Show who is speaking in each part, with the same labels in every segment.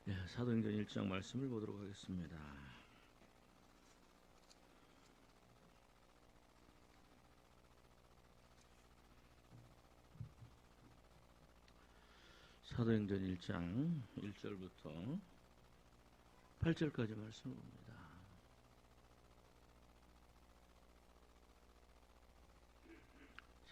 Speaker 1: 사도행전 1장 말씀을 보도록 하겠습니다. 사도행전 1장 1절부터 8절까지 말씀을 봅니다.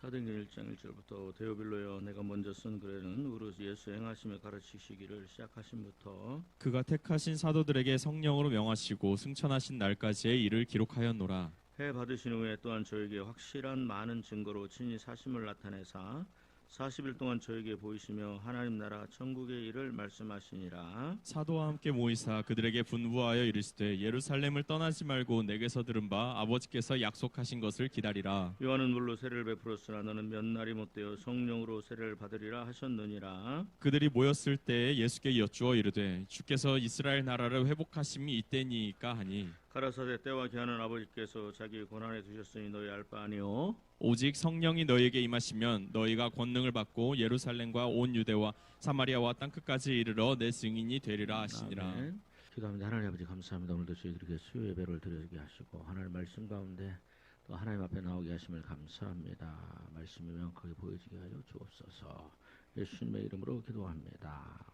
Speaker 1: 사도행전 1장 1절부터 데오빌로여, 내가 먼저 쓴 글에는 우리 예수 행하심에 가르치시기를 시작하심부터
Speaker 2: 그가 택하신 사도들에게 성령으로 명하시고 승천하신 날까지의 일을 기록하였노라.
Speaker 1: 해 받으신 후에 또한 저에게 확실한 많은 증거로 친히 사심을 나타내사 40일 동안 저에게 보이시며 하나님 나라 천국의 일을 말씀하시니라.
Speaker 2: 사도와 함께 모이사 그들에게 분부하여 이르시되 예루살렘을 떠나지 말고 내게서 들은 바 아버지께서 약속하신 것을 기다리라.
Speaker 1: 요한은 물로 세례를 베풀었으나 너는 몇 날이 못되어 성령으로 세례를 받으리라 하셨느니라.
Speaker 2: 그들이 모였을 때에 예수께 여쭈어 이르되 주께서 이스라엘 나라를 회복하심이 이때니까 하니
Speaker 1: 가라사대 때와 기한은 아버지께서 자기 권한에 두셨으니 너희 알 바 아니요.
Speaker 2: 오직 성령이 너희에게 임하시면 너희가 권능을 받고 예루살렘과 온 유대와 사마리아와 땅끝까지 이르러 내 증인이 되리라 하시니라.
Speaker 1: 아멘. 기도합니다. 하나님 아버지 감사합니다. 오늘도 저희들에게 수요 예배를 드리게 하시고 하나님 말씀 가운데 또 하나님 앞에 나오게 하심을 감사합니다. 말씀이 명확하게 보여지게 하여 주옵소서. 예수님의 이름으로 기도합니다.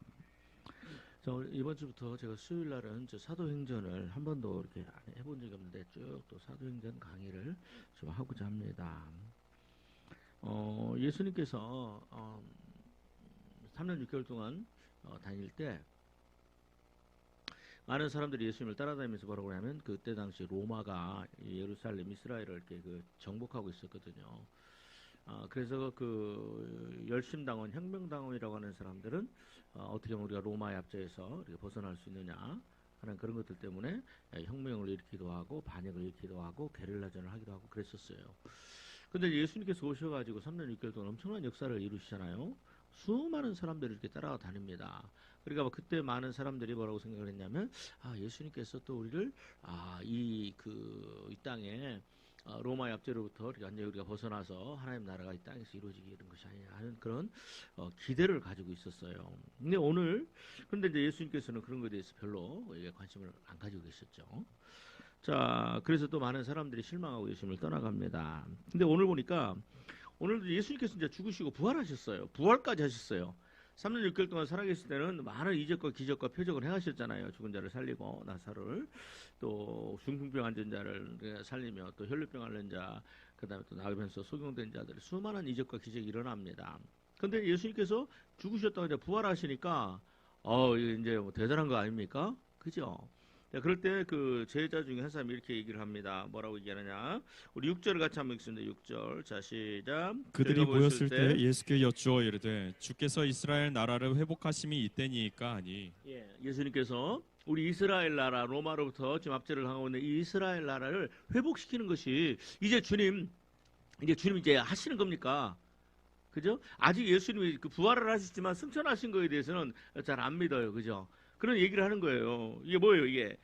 Speaker 1: 자, 이번 주부터 제가 수요일 날은 사도행전을 한 번도 이렇게 해본 적이 없는데 쭉 또 사도행전 강의를 좀 하고자 합니다. 예수님께서 3년 6개월 동안 다닐 때 많은 사람들이 예수님을 따라다니면서 뭐라고 하냐면 그때 당시 로마가 예루살렘, 이스라엘을 이렇게 정복하고 있었거든요. 그래서 그 열심당원, 혁명당원이라고 하는 사람들은 어떻게 하면 우리가 로마의 압제에서 이렇게 벗어날 수 있느냐 하는 그런 것들 때문에 혁명을 일으키기도 하고 반역을 일으키기도 하고 게릴라전을 하기도 하고 그랬었어요. 근데 예수님께서 오셔가지고 3년 6개월 동안 엄청난 역사를 이루시잖아요. 수많은 사람들이 이렇게 따라다닙니다. 그러니까 그때 많은 사람들이 뭐라고 생각을 했냐면 예수님께서 또 우리를 이 땅에 로마의 압제로부터 완전히 우리가 벗어나서 하나님 나라가 이 땅에서 이루어지게 이런 것이 아니냐 하는 그런 기대를 가지고 있었어요. 근데 이제 예수님께서는 그런 것에 대해서 별로 관심을 안 가지고 계셨죠. 자, 그래서 또 많은 사람들이 실망하고 예수님을 떠나갑니다. 근데 오늘 보니까 오늘도 예수님께서 이제 죽으시고 부활하셨어요. 부활까지 하셨어요. 3년 6개월 동안 살아계실 때는 많은 이적과 기적과 표적을 행하셨잖아요. 죽은 자를 살리고 나사로를, 또 중풍병 앉은 자를 살리며 또 혈류병 앓는 자, 그다음에 또 나가면서 소경된 자들 수많은 이적과 기적이 일어납니다. 근데 예수님께서 죽으셨다고 이제 부활하시니까 이제 뭐 대단한 거 아닙니까? 그죠? 그럴 때 그 제자 중에 한 사람이 이렇게 얘기를 합니다. 뭐라고 얘기하느냐? 우리 6절을 같이 한번 읽습니다. 6절. 자, 시작.
Speaker 2: 그들이 모였을 때 예수께 여쭈어 이르되 주께서 이스라엘 나라를 회복하심이 이때니까 하니.
Speaker 1: 예수님께서 우리 이스라엘 나라, 로마로부터 지금 압제를 당하고 있는 이 이스라엘 나라를 회복시키는 것이 이제 주님 이제 하시는 겁니까? 그죠? 아직 예수님이 그 부활을 하셨지만 승천하신 거에 대해서는 잘 안 믿어요. 그죠? 그런 얘기를 하는 거예요. 이게 뭐예요, 이게?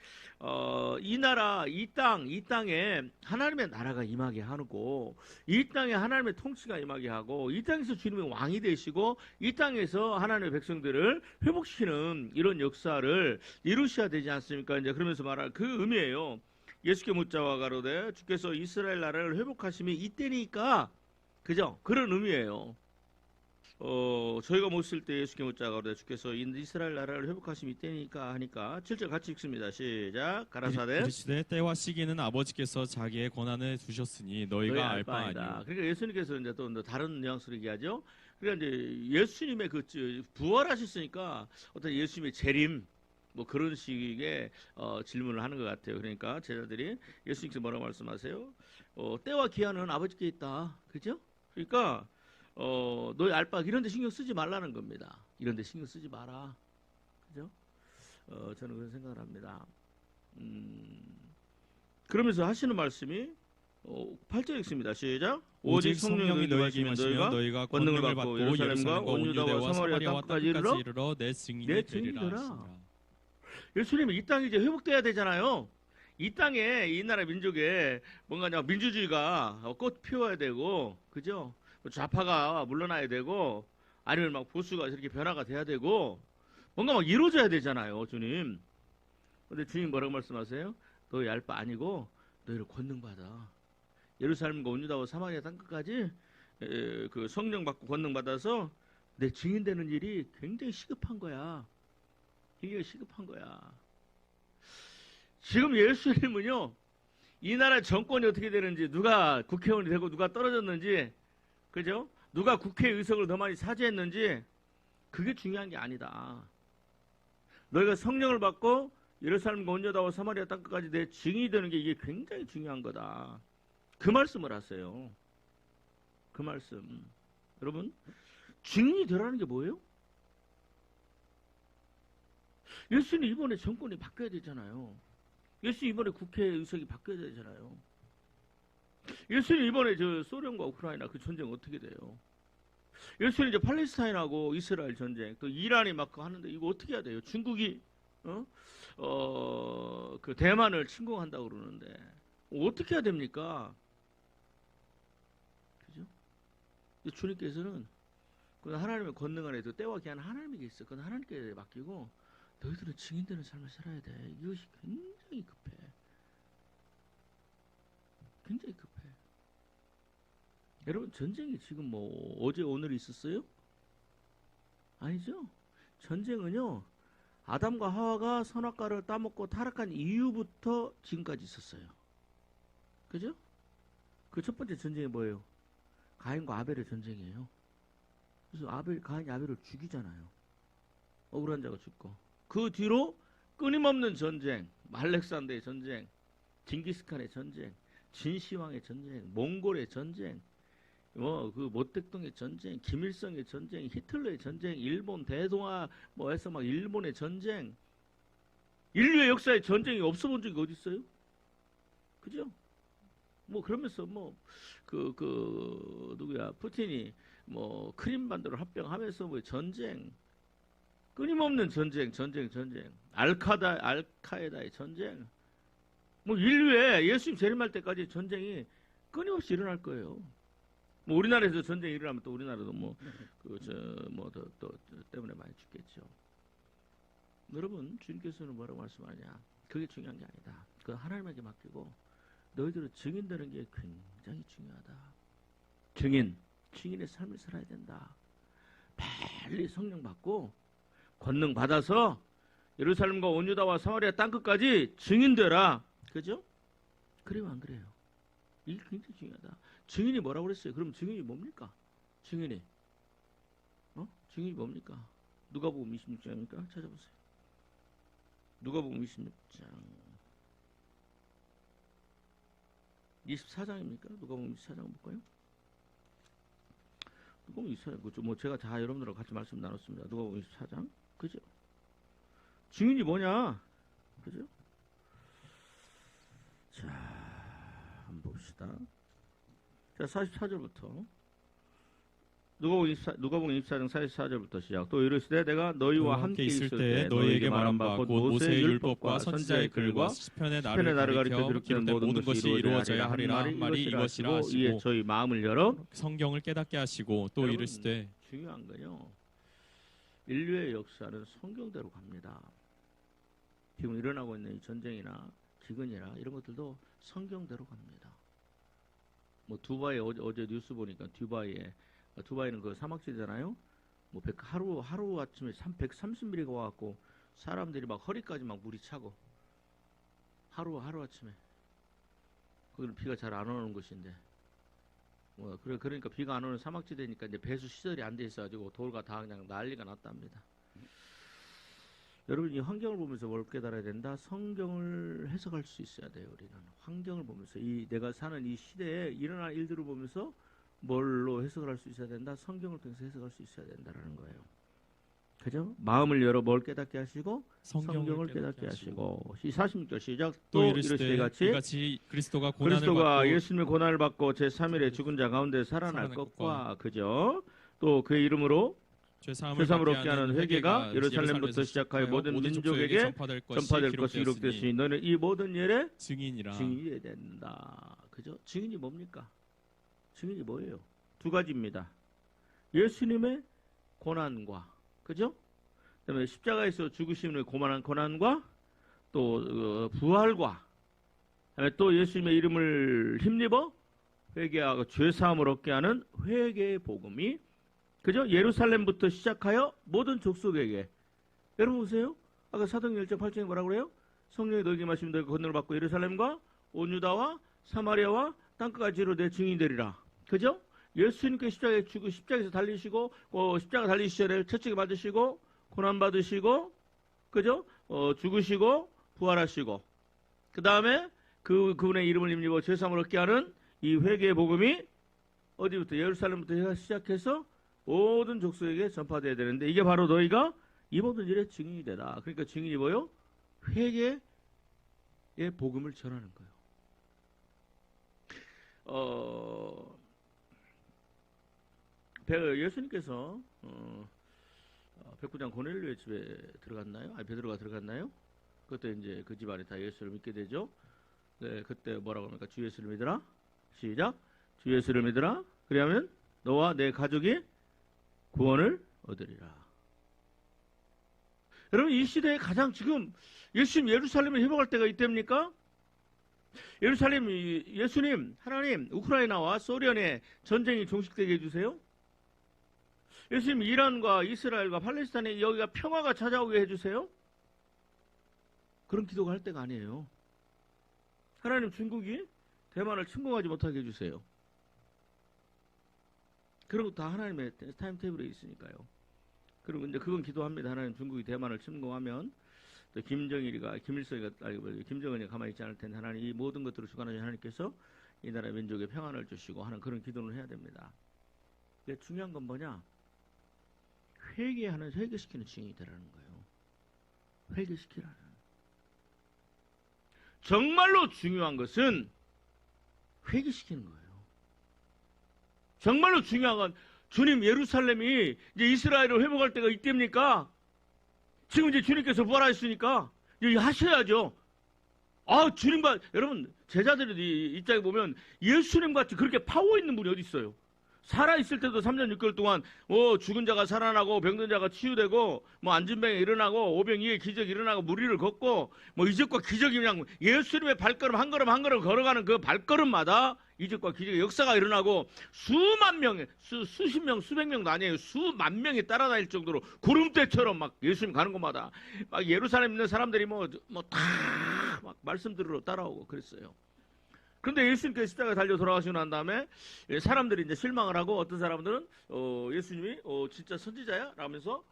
Speaker 1: 이 나라, 이 땅에 하나님의 나라가 임하게 하고, 이 땅에 하나님의 통치가 임하게 하고, 이 땅에서 주님의 왕이 되시고, 이 땅에서 하나님의 백성들을 회복시키는 이런 역사를 이루셔야 되지 않습니까? 이제 그러면서 말할 그 의미예요. 예수께 묻자와 가로되 주께서 이스라엘 나라를 회복하심이 이때니까, 그죠? 그런 의미예요. 저희가 못 쓸 때 예수께 묻자가 그러되 주께서 이스라엘 나라를 회복하심이 이때니까 하니까 7절 같이 읽습니다. 시작. 가라사대
Speaker 2: 이르시되 때와 시기는 아버지께서 자기의 권한에 두셨으니 너희가 알 바 아니오.
Speaker 1: 그러니까 예수님께서 이제 또 다른 뉘앙스로 얘기하죠. 그러니까 이제 예수님의 그 부활하셨으니까 어떤 예수님의 재림 뭐 그런 식의 질문을 하는 것 같아요. 그러니까 제자들이 예수님께서 뭐라고 말씀하세요? 때와 기한은 아버지께 있다. 그죠? 그러니까 너희 알바 이런 데 신경 쓰지 말라는 겁니다. 이런 데 신경 쓰지 마라. 그죠? 저는 그런 생각을 합니다. 그러면서 하시는 말씀이 8절 읽습니다. 시작.
Speaker 2: 오직 성령이 너희에게 임하시면 너희가 권능을 받고 예루살렘과 온 유다와 사마리아와 땅까지 이르러 내 증인이 되리라 하시니라.
Speaker 1: 예수님이 이 땅이 이제 회복돼야 되잖아요. 이 땅에 이 나라 민족에 뭔가 민주주의가 꽃 피워야 되고, 그죠? 좌파가 물러나야 되고, 아니면 막 보수가 이렇게 변화가 돼야 되고, 뭔가 막 이루어져야 되잖아요, 주님. 근데 주님 뭐라고 말씀하세요? 너희 알 바 아니고 너희를 권능받아. 예루살렘과 온 유다와 사마리아 땅끝까지 그 성령 받고 권능 받아서 내 증인 되는 일이 굉장히 시급한 거야. 굉장히 시급한 거야. 지금 예수님은요, 이 나라 정권이 어떻게 되는지, 누가 국회의원이 되고 누가 떨어졌는지, 그죠? 누가 국회의석을 더 많이 차지했는지, 그게 중요한 게 아니다. 너희가 성령을 받고 예루살렘과 온 유다와 사마리아 땅끝까지 내 증인이 되는 게 이게 굉장히 중요한 거다. 그 말씀을 하세요. 그 말씀. 여러분, 증인이 되라는 게 뭐예요? 예수님 이번에 정권이 바뀌어야 되잖아요. 예수님 이번에 국회의석이 바뀌어야 되잖아요. 예수님 이번에 저 소련과 우크라이나 그 전쟁 어떻게 돼요? 예수님 이제 팔레스타인하고 이스라엘 전쟁, 또 이란이 막 하는데 이거 어떻게 해야 돼요? 중국이 그 대만을 침공한다고 그러는데 어떻게 해야 됩니까? 그죠? 주님께서는 그 하나님의 권능 안에 그 때와 기한 하나님에게 있어. 그건 하나님께 맡기고 너희들은 증인되는 삶을 살아야 돼. 이것이 굉장히 급해. 굉장히 급해. 여러분, 전쟁이 지금 뭐 어제 오늘 있었어요? 아니죠. 전쟁은요, 아담과 하와가 선악과를 따먹고 타락한 이후부터 지금까지 있었어요. 그죠? 그 첫 번째 전쟁이 뭐예요? 가인과 아벨의 전쟁이에요. 그래서 가인이 아벨을 죽이잖아요. 억울한 자가 죽고. 그 뒤로 끊임없는 전쟁, 말렉산더의 전쟁, 징기스칸의 전쟁, 진시황의 전쟁, 몽골의 전쟁, 그 모택동의 전쟁, 김일성의 전쟁, 히틀러의 전쟁, 일본 대동아 해서 막 일본의 전쟁. 인류의 역사에 전쟁이 없어 본 적이 어디 있어요? 그죠? 그러면서 누구야, 푸틴이 크림반도를 합병하면서 전쟁, 끊임없는 전쟁. 알카에다의 전쟁. 인류의 예수님 재림할 때까지 전쟁이 끊임없이 일어날 거예요. 우리나라에서 전쟁이 일어나면 또 우리나라도 때문에 많이 죽겠죠. 여러분, 주님께서는 뭐라고 말씀하냐? 그게 중요한 게 아니다. 그건 하나님에게 맡기고 너희들은 증인되는 게 굉장히 중요하다. 증인의 삶을 살아야 된다. 빨리 성령 받고 권능 받아서 예루살렘과 온 유다와 사마리아 땅끝까지 증인되라. 그죠? 그래요, 안 그래요? 이게 굉장히 중요하다. 증인이 뭐라고 그랬어요? 그럼 증인이 뭡니까? 증인이 뭡니까? 누가복음 26장입니까? 찾아보세요. 누가복음 26장 24장입니까? 누가복음 24장 볼까요? 누가복음 24장 제가 다 여러분들하고 같이 말씀 나눴습니다. 누가복음 24장. 그죠? 증인이 뭐냐? 그죠? 자, 한번 봅시다. 자, 44절부터. 누가복음 24장 44절부터 시작. 또 이르시되 내가 너희와 함께 있을 때 너희에게 말한 바 곧 모세의 율법과 선지자의 글과 시편의 나를 가리켜 기록된 모든 것이 이루어져야 하리라 한 말이 이것이라 하시고 이에 저희 마음을 열어
Speaker 2: 성경을 깨닫게 하시고 또 이르시되
Speaker 1: 중요한 건요, 인류의 역사는 성경대로 갑니다. 지금 일어나고 있는 이 전쟁이나 기근이나 이런 것들도 성경대로 갑니다. 두바이 어제 뉴스 보니까 두바이는 그 사막지대잖아요. 하루 아침에 130mm가 와갖고 사람들이 막 허리까지 막 물이 차고 하루 아침에 거기는 비가 잘 안 오는 곳인데 그러니까 비가 안 오는 사막지대니까 이제 배수 시설이 안 돼 있어가지고 돌과 다 그냥 난리가 났답니다. 여러분, 이 환경을 보면서 뭘 깨달아야 된다? 성경을 해석할 수 있어야 돼요. 우리는 환경을 보면서 내가 사는 이 시대에 일어날 일들을 보면서 뭘로 해석을 할 수 있어야 된다? 성경을 통해서 해석할 수 있어야 된다라는 거예요. 그죠? 마음을 열어 뭘 깨닫게 하시고 성경을 깨닫게 하시고. 46절 시작. 또 이르시되
Speaker 2: 이같이 그리스도가
Speaker 1: 예수님의 고난을 받고 제3일에 죽은 자 가운데 살아날 것과, 그죠? 또 그의 이름으로 죄사함을 얻게 하는 회개가 예루살렘부터 시작하여 모든 민족에게 전파될 것이 기록됐으니 너는 이 모든 일에 증인이 된다. 그죠? 증인이 뭡니까? 증인이 뭐예요? 두 가지입니다. 예수님의 고난과, 그죠? 그다음에 십자가에서 죽으심의 고난과 또 부활과 그다음에 또 예수님의 이름을 힘입어 회개하고 죄 사함을 얻게 하는 회개의 복음이 그죠? 예루살렘부터 시작하여 모든 족속에게. 여러분 보세요. 아까 사도행전 1장 8장에 뭐라고 그래요? 성령이 너에게 마시면 너희가 권능을 받고 예루살렘과 온 유다와 사마리아와 땅끝까지로 내 증인이 되리라. 그죠? 예수님께 십자가에 죽고 십자가에서 달리시고 십자가 달리시 전에 채찍을 맞으시고 고난 받으시고 그죠? 죽으시고 부활하시고 그 다음에 그분의 이름을 힘입어 죄 사함을 얻게 하는 이 회개의 복음이 어디부터 예루살렘부터 시작해서 모든 족속에게 전파되어야 되는데 이게 바로 너희가 이 모든 일의 증인이 되라. 그러니까 증인이 뭐요? 회개의 복음을 전하는 거예요. 예수님께서 백부장 고넬료의 집에 들어갔나요? 아니 베드로가 들어갔나요? 그때 이제 그 집안이 다 예수를 믿게 되죠. 네, 그때 뭐라고 합니까? 주 예수를 믿으라. 시작. 주 예수를 믿으라. 그러면 너와 내 가족이 구원을 얻으리라. 여러분 이 시대에 가장 지금 예수님 예루살렘을 회복할 때가 이때입니까? 예수님 하나님 우크라이나와 소련의 전쟁이 종식되게 해주세요. 예수님 이란과 이스라엘과 팔레스타인에 여기가 평화가 찾아오게 해주세요. 그런 기도가 할 때가 아니에요. 하나님 중국이 대만을 침공하지 못하게 해주세요. 그런 것도 다 하나님의 타임테이블에 있으니까요. 그리고 이제 그건 기도합니다. 하나님 중국이 대만을 침공하면 또 김정은이 가만히 있지 않을 텐데 하나님 이 모든 것들을 주관하신 하나님께서 이 나라 민족의 평안을 주시고 하는 그런 기도를 해야 됩니다. 근데 중요한 건 뭐냐? 회개시키는 증인이 되라는 거예요. 회개시키라는. 정말로 중요한 것은 회개시키는 거예요. 정말로 중요한 건 주님 예루살렘이 이제 이스라엘을 회복할 때가 이때입니까? 지금 이제 주님께서 부활하셨으니까 이제 하셔야죠. 주님과 여러분 제자들이 입장에 보면 예수님 같이 그렇게 파워 있는 분이 어디 있어요? 살아 있을 때도 3년 6개월 동안 죽은 자가 살아나고 병든 자가 치유되고 안진병이 일어나고 오병이의 기적이 일어나고 무리를 걷고 이적과 기적이 그냥 예수님의 발걸음 한 걸음 한 걸음 걸어가는 그 발걸음마다 이적과 기적의 역사가 일어나고 수만 명, 수십 명, 수백 명도 아니에요. 수만 명이 따라다닐 정도로 구름대처럼 막 예수님 가는 곳마다 막 예루살렘 있는 사람들이 다 막 말씀 들으러 따라오고 그랬어요. 그런데 예수님께서 십자가에 달려 돌아가시고 난 다음에 사람들이 이제 실망을 하고 어떤 사람들은 예수님이 진짜 선지자야? 라면서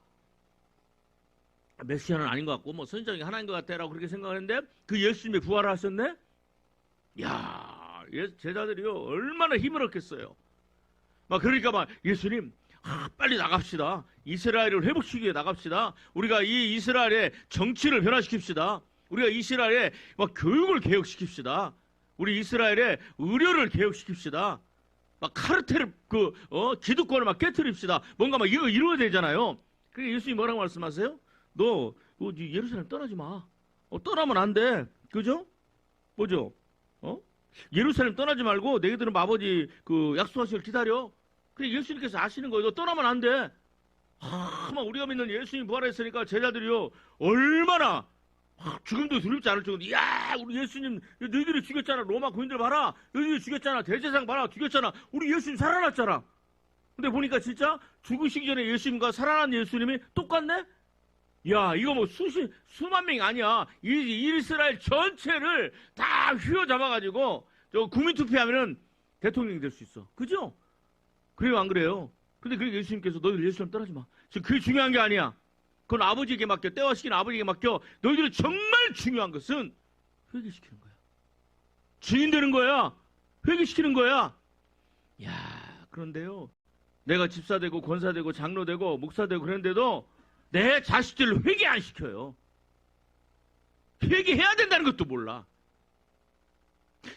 Speaker 1: 메시아는 아닌 것 같고 선지자 중에 하나인 것 같아 라고 그렇게 생각하는데 그 예수님이 부활을 하셨네? 이야 제자들이요 얼마나 힘을 얻겠어요. 그러니까 예수님 빨리 나갑시다. 이스라엘을 회복시키기 위해 나갑시다. 우리가 이 이스라엘의 정치를 변화시킵시다. 우리가 이스라엘의 교육을 개혁시킵시다. 우리 이스라엘의 의료를 개혁시킵시다. 카르텔을 기득권을 깨트립시다. 뭔가 이거 이루어야 되잖아요. 그러니까 예수님이 뭐라고 말씀하세요? 너 예루살렘 떠나지 마. 떠나면 안 돼. 그죠? 뭐죠? 예루살렘 떠나지 말고 너희들은 아버지 약속하시길 기다려. 그래 예수님께서 아시는 거예요. 너 떠나면 안 돼. 우리가 믿는 예수님 부활했으니까 제자들이요 얼마나 죽음도 두렵지 않을 정도로 야 우리 예수님 너희들이 죽였잖아. 로마 군인들 봐라. 너희들이 죽였잖아. 대제사장 봐라. 죽였잖아. 우리 예수님 살아났잖아. 근데 보니까 진짜 죽으시기 전에 예수님과 살아난 예수님이 똑같네? 야 이거 수만 명이 아니야. 이스라엘 전체를 다 휘어잡아가지고 국민 투표하면은 대통령이 될 수 있어. 그죠? 그래요 안 그래요? 근데 그러니까 예수님께서 너희들 예수님 떠나지 마. 지금 그게 중요한 게 아니야. 그건 아버지에게 맡겨. 때와 시기는 아버지에게 맡겨. 너희들이 정말 중요한 것은 회개시키는 거야. 증인 되는 거야. 회개시키는 거야. 야 그런데요. 내가 집사되고 권사되고 장로되고 목사되고 그랬는데도 내 자식들을 회개 안 시켜요. 회개해야 된다는 것도 몰라.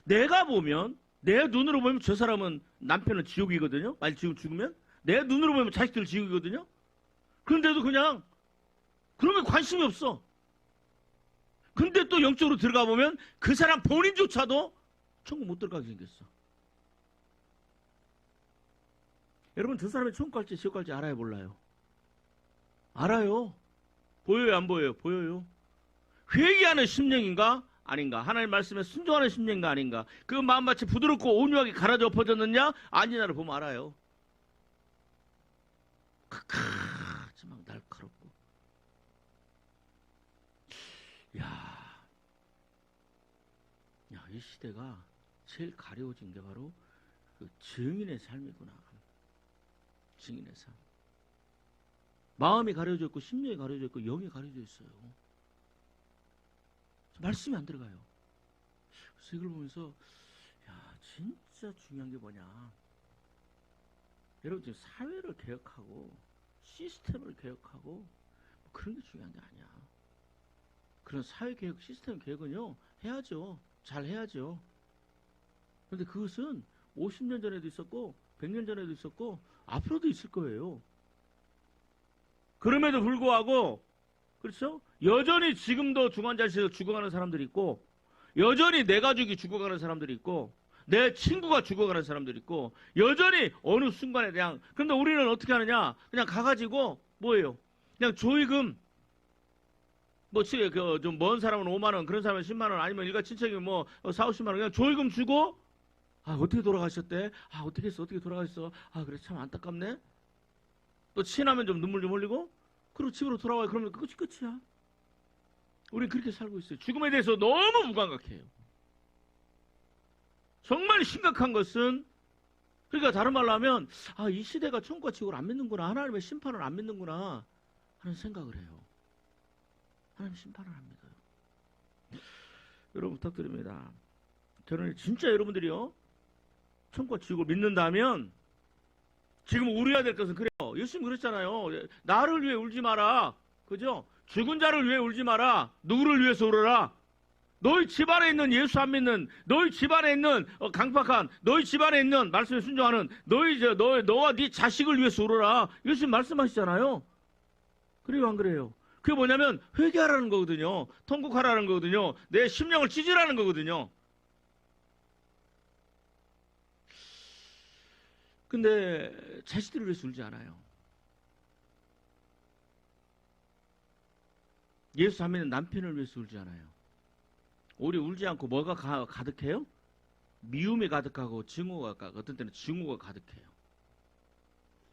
Speaker 1: 내가 보면 내 눈으로 보면 저 사람은 남편은 지옥이거든요. 만약 지금 죽으면 내 눈으로 보면 자식들 지옥이거든요. 그런데도 그냥 그런 게 관심이 없어. 근데 또 영적으로 들어가 보면 그 사람 본인조차도 천국 못 들어가게 생겼어. 여러분 저 사람이 천국 갈지 지옥 갈지 알아요 몰라요? 알아요. 보여요, 안 보여요? 보여요. 회개하는 심령인가? 아닌가? 하나님 말씀에 순종하는 심령인가? 아닌가? 그 마음밭이 부드럽고 온유하게 갈아져 엎어졌느냐? 아니냐를 보면 알아요. 크크하지 막 날카롭고. 야, 이 시대가 제일 가려워진 게 바로 그 증인의 삶이구나. 증인의 삶. 마음이 가려져 있고 심령이 가려져 있고 영이 가려져 있어요. 말씀이 안 들어가요. 그래서 이걸 보면서 진짜 중요한 게 뭐냐. 여러분 지금 사회를 개혁하고 시스템을 개혁하고 뭐 그런 게 중요한 게 아니야. 그런 사회 개혁, 시스템 개혁은요 해야죠. 잘 해야죠. 그런데 그것은 50년 전에도 있었고 100년 전에도 있었고 앞으로도 있을 거예요. 그럼에도 불구하고 그렇죠? 여전히 지금도 중환자실에서 죽어가는 사람들이 있고 여전히 내 가족이 죽어가는 사람들이 있고 내 친구가 죽어가는 사람들이 있고 여전히 어느 순간에 그냥 근데 우리는 어떻게 하느냐 그냥 가가지고 뭐예요? 그냥 조의금 뭐 좀 먼 사람은 5만 원 그런 사람은 10만 원 아니면 일가 친척이 뭐 4, 50만 원 그냥 조의금 주고 어떻게 돌아가셨대? 어떻게 했어? 어떻게 돌아가셨어? 그래 참 안타깝네. 또 친하면 좀 눈물 좀 흘리고 그리고 집으로 돌아와요. 그러면 그것이 끝이야. 우리는 그렇게 살고 있어요. 죽음에 대해서 너무 무감각해요. 정말 심각한 것은 그러니까 다른 말로 하면 이 시대가 천국과 지옥을 안 믿는구나. 하나님의 심판을 안 믿는구나 하는 생각을 해요. 하나님 심판을 안 믿어요. 여러분 부탁드립니다. 저는 진짜 여러분들이요 천국과 지옥을 믿는다면 지금 울어야 될 것은 그래요. 예수님 그랬잖아요. 나를 위해 울지 마라. 그죠? 죽은 자를 위해 울지 마라. 누구를 위해서 울어라? 너희 집안에 있는 예수 안 믿는, 너희 집안에 있는 강팍한, 너희 집안에 있는 말씀에 순종하는 너와 네 자식을 위해서 울어라. 예수님 말씀하시잖아요. 그래요, 안 그래요? 그게 뭐냐면 회개하라는 거거든요. 통곡하라는 거거든요. 내 심령을 찢으라는 거거든요. 근데 자식들을 위해서 울지 않아요. 예수 안 믿는 남편을 위해서 울지 않아요. 오히려 울지 않고 뭐가 가득해요? 미움이 가득하고 증오가 어떤 때는 증오가 가득해요.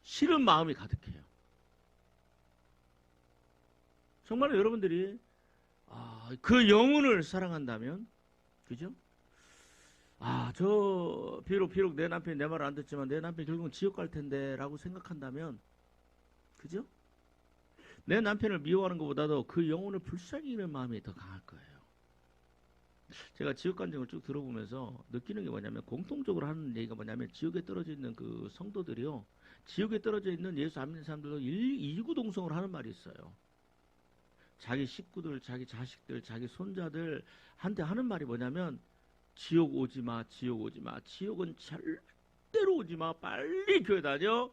Speaker 1: 싫은 마음이 가득해요. 정말 여러분들이 그 영혼을 사랑한다면 그죠? 저 비록 내 남편이 내 말을 안 듣지만 내 남편이 결국은 지옥 갈 텐데 라고 생각한다면 그죠? 내 남편을 미워하는 것보다도 그 영혼을 불쌍히는 마음이 더 강할 거예요. 제가 지옥 간증을 쭉 들어보면서 느끼는 게 뭐냐면 공통적으로 하는 얘기가 뭐냐면 지옥에 떨어져 있는 그 성도들이요. 지옥에 떨어져 있는 예수 안 믿는 사람들도 이구동성으로 하는 말이 있어요. 자기 식구들, 자기 자식들, 자기 손자들 한테 하는 말이 뭐냐면 지옥 오지 마, 지옥 오지 마. 지옥은 절대로 오지 마. 빨리 교회 다녀.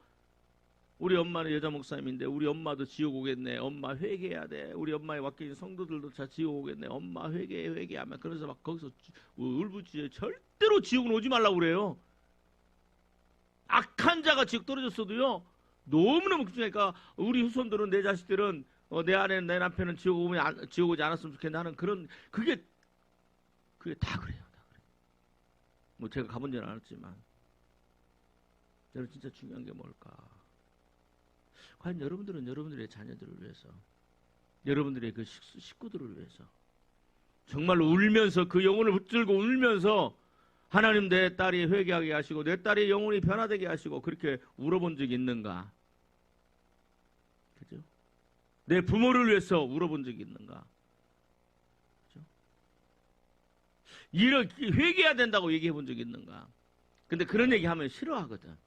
Speaker 1: 우리 엄마는 여자 목사님인데 우리 엄마도 지옥 오겠네. 엄마 회개해야 돼. 우리 엄마의 맡긴 성도들도 다 지옥 오겠네. 엄마 회개하면 그래서 막 거기서 울부짖어요. 절대로 지옥은 오지 말라고 그래요. 악한 자가 지옥 떨어졌어도요. 너무너무 걱정하니까 우리 후손들은 내 자식들은 내 아내는 내 남편은 지옥 오지 않았으면 좋겠네 하는 그런 그게 다 그래요. 뭐 제가 가본 적은 않았지만 여러분 진짜 중요한 게 뭘까? 과연 여러분들은 여러분들의 자녀들을 위해서 여러분들의 그 식구들을 위해서 정말로 울면서 그 영혼을 붙들고 울면서 하나님 내 딸이 회개하게 하시고 내 딸의 영혼이 변화되게 하시고 그렇게 울어본 적이 있는가? 그죠? 내 부모를 위해서 울어본 적이 있는가? 이렇게 회개해야 된다고 얘기해 본 적이 있는가? 근데 그런 얘기 하면 싫어하거든.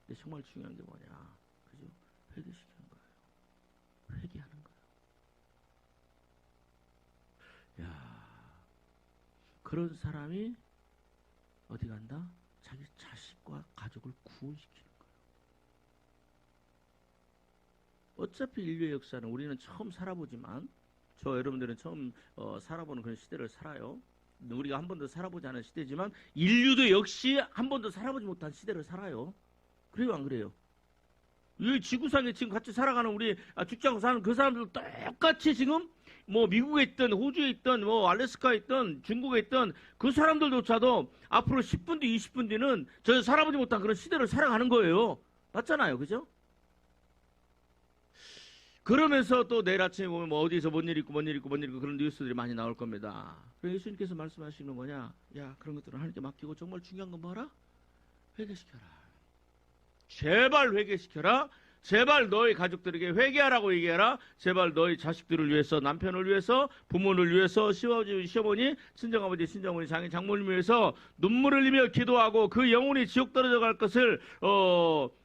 Speaker 1: 근데 정말 중요한 게 뭐냐? 그죠? 회개시키는 거예요. 회개하는 거예요. 그런 사람이 어디 간다? 자기 자식과 가족을 구원시키는 거예요. 어차피 인류의 역사는 우리는 처음 살아보지만 여러분들은 처음 살아보는 그런 시대를 살아요. 우리가 한 번도 살아보지 않은 시대지만 인류도 역시 한 번도 살아보지 못한 시대를 살아요. 그래요, 안 그래요? 이 지구상에 지금 같이 살아가는 우리 죽지 않고 사는 그 사람들 똑같이 지금 뭐 미국에 있든 호주에 있든 뭐 알래스카에 있든 중국에 있든 그 사람들조차도 앞으로 10분 뒤 20분 뒤는 저 살아보지 못한 그런 시대를 살아가는 거예요. 맞잖아요. 그죠? 그러면서 또 내일 아침에 보면 뭐 어디서 뭔 일 있고 뭔 일 있고 뭔 일 있고 그런 뉴스들이 많이 나올 겁니다. 그래서 예수님께서 말씀하시는 뭐냐? 야, 그런 것들은 하나님께 맡기고 정말 중요한 건 뭐라? 회개시켜라. 제발 회개시켜라. 제발 너희 가족들에게 회개하라고 얘기해라. 제발 너희 자식들을 위해서, 남편을 위해서, 부모를 위해서, 시어머니, 친정아버지, 친정어머니, 장인, 장모님을 위해서 눈물을 흘리며 기도하고 그 영혼이 지옥 떨어져 갈 것을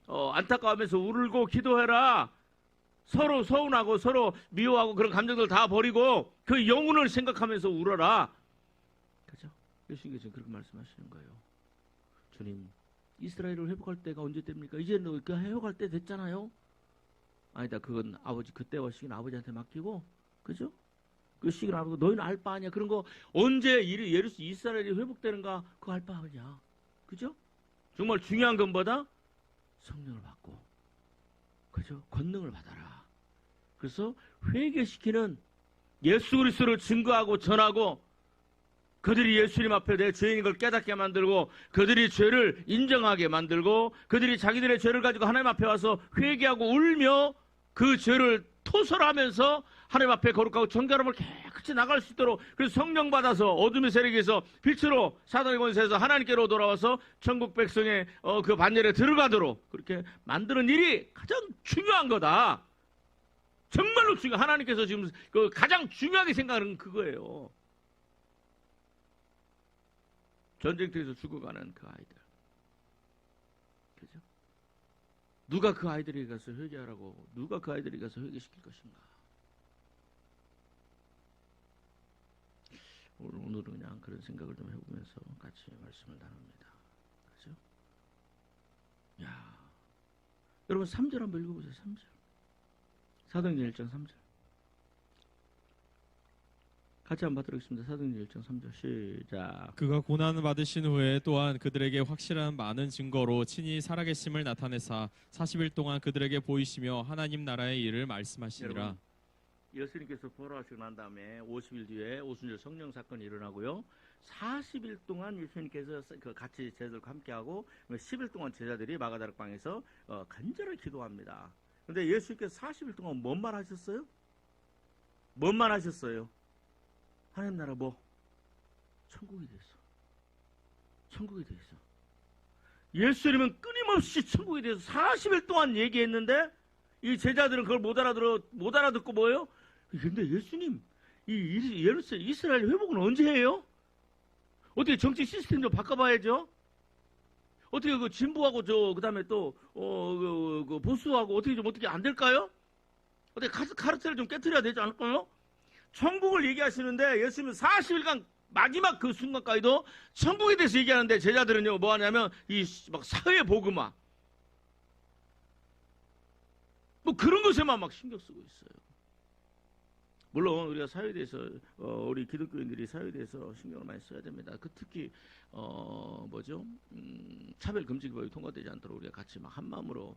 Speaker 1: 안타까워하면서 울고 기도해라. 서로 서운하고 서로 미워하고 그런 감정들 다 버리고 그 영혼을 생각하면서 울어라. 그죠? 예수님께서 지금 그렇게 말씀하시는 거예요. 주님, 이스라엘을 회복할 때가 언제 됩니까? 이제 그 회복할 때 됐잖아요. 아니다, 그건 아버지 그때와 시기는 아버지한테 맡기고, 그죠? 그 시기는 아버지 너희는 알 바 아니야. 그런 거 언제 이스라엘이 회복되는가 그거 알 바 아니야. 그죠? 정말 중요한 것보다 성령을 받고, 그죠? 권능을 받아라. 그래서 회개시키는 예수 그리스도를 증거하고 전하고 그들이 예수님 앞에 내 죄인인 걸 깨닫게 만들고 그들이 죄를 인정하게 만들고 그들이 자기들의 죄를 가지고 하나님 앞에 와서 회개하고 울며 그 죄를 토설하면서 하나님 앞에 거룩하고 정결함을 깨끗이 나갈 수 있도록 그래서 성령 받아서 어둠의 세력에서 빛으로 사단의 권세에서 하나님께로 돌아와서 천국 백성의 그 반열에 들어가도록 그렇게 만드는 일이 가장 중요한 거다. 정말로 중요해. 하나님께서 지금 그 가장 중요하게 생각하는 그거예요. 전쟁터에서 죽어가는 그 아이들. 그죠? 누가 그 아이들에게 가서 회개하라고, 누가 그 아이들에게 가서 회개시킬 것인가? 오늘은 그냥 그런 생각을 좀 해보면서 같이 말씀을 나눕니다. 그죠? 야, 여러분 3절 한번 읽어보세요. 3절. 사도행전 1장 3절. 같이 한번 받들겠습니다. 사도행전 1장 3절 시작.
Speaker 2: 그가 고난을 받으신 후에 또한 그들에게 확실한 많은 증거로 친히 살아계심을 나타내사 40일 동안 그들에게 보이시며 하나님 나라의 일을 말씀하시니라.
Speaker 1: 여러분, 예수님께서 부활하시고 난 다음에 50일 뒤에 오순절 성령 사건이 일어나고요. 40일 동안 예수님께서 같이 제자들과 함께하고 10일 동안 제자들이 마가다락방에서 간절히 기도합니다. 근데 예수님께서 40일 동안 뭔 말 하셨어요? 뭔 말 하셨어요? 하나님 나라 뭐? 천국이 됐어. 천국이 됐어. 예수님은 끊임없이 천국에 대해서 40일 동안 얘기했는데 이 제자들은 그걸 못 알아듣고 뭐예요? 근데 예수님, 이스라엘 회복은 언제 해요? 어떻게 정치 시스템 좀 바꿔봐야죠? 어떻게 그 진보하고 그다음에 또 그 보수하고 어떻게 안 될까요? 어떻게 카르텔을 좀 깨트려야 되지 않을까요? 천국을 얘기하시는데 예수님은 40일간 마지막 그 순간까지도 천국에 대해서 얘기하는데 제자들은요 뭐 하냐면 이 막 사회 복음화 뭐 그런 것에만 막 신경 쓰고 있어요. 물론 우리가 사회에 대해서 우리 기독교인들이 사회에 대해서 신경을 많이 써야 됩니다. 특히 차별금지법이 통과되지 않도록 우리가 같이 막 한 마음으로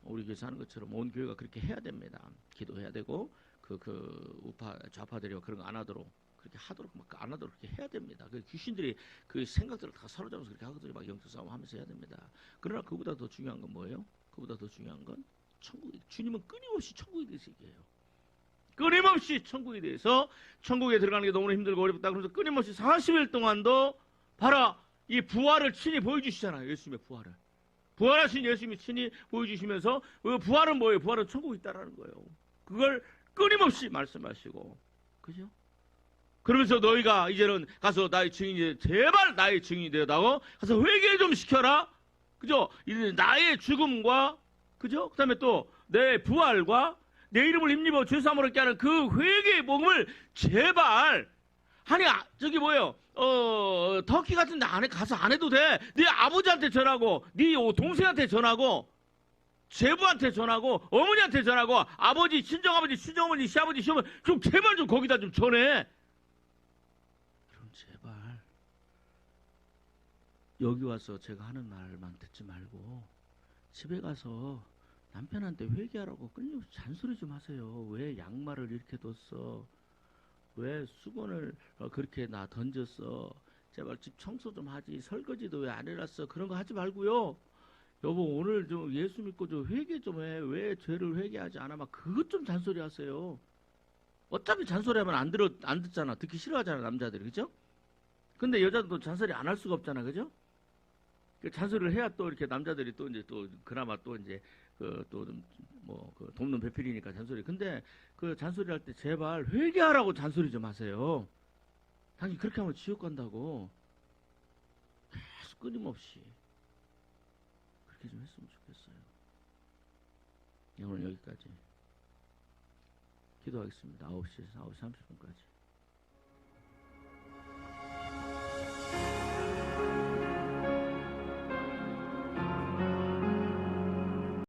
Speaker 1: 우리 교회에서 하는 것처럼 온 교회가 그렇게 해야 됩니다. 기도해야 되고 그 우파 좌파들이 그런 거 안 하도록 그렇게 하도록 막 안 하도록 그렇게 해야 됩니다. 그 귀신들이 그 생각들을 다 사로잡아서 그렇게 하거든요. 막 영적 싸움 하면서 해야 됩니다. 그러나 그보다 더 중요한 건 뭐예요? 그보다 더 중요한 건 주님은 끊임없이 천국에 대해서 얘기해요. 끊임없이 천국에 대해서 천국에 들어가는 게 너무 힘들고 어렵다 그러면서 끊임없이 40일 동안도 봐라 이 부활을 친히 보여주시잖아요. 예수님의 부활을. 부활하신 예수님이 친히 보여주시면서 부활은 뭐예요? 부활은 천국에 있다라는 거예요. 그걸 끊임없이 말씀하시고 그죠? 그러면서 너희가 이제는 가서 나의 증인이 제발 나의 증인이 되었다고 가서 회개 좀 시켜라. 그죠? 이제 나의 죽음과 그죠? 그다음에 또 내 부활과 내 이름을 힘입어 죄사함을 얻게 하는 그 회개의 복음을 제발 아니 저기 뭐예요? 터키 같은 데 안에 가서 안 해도 돼. 네 아버지한테 전하고 네 동생한테 전하고 제부한테 전하고 어머니한테 전하고 아버지, 친정아버지, 친정어머니, 시아버지, 시어머니 좀 제발 좀 거기다 좀 전해. 그럼 제발 여기 와서 제가 하는 말만 듣지 말고 집에 가서 남편한테 회개하라고 끊임없이 잔소리 좀 하세요. 왜 양말을 이렇게 뒀어? 왜 수건을 그렇게 나 던졌어? 제발 집 청소 좀 하지. 설거지도 왜 안 해놨어? 그런 거 하지 말고요. 여보 오늘 좀 예수 믿고 좀 회개 좀 해. 왜 죄를 회개하지 않아? 막 그것 좀 잔소리 하세요. 어차피 잔소리하면 안 듣잖아. 듣기 싫어하잖아 남자들이 그죠? 근데 여자도 잔소리 안 할 수가 없잖아 그죠? 그 잔소리를 해야 또 이렇게 남자들이 또 이제 또 그나마 또 이제 그또뭐그 돕는 배필이니까 잔소리. 근데 그 잔소리 할 때 제발 회개하라고 잔소리 좀 하세요. 당신 그렇게 하면 지옥 간다고. 계속 끊임없이 그렇게 좀 했으면 좋겠어요. 네, 오늘 여기까지 기도하겠습니다. 9시 30분까지.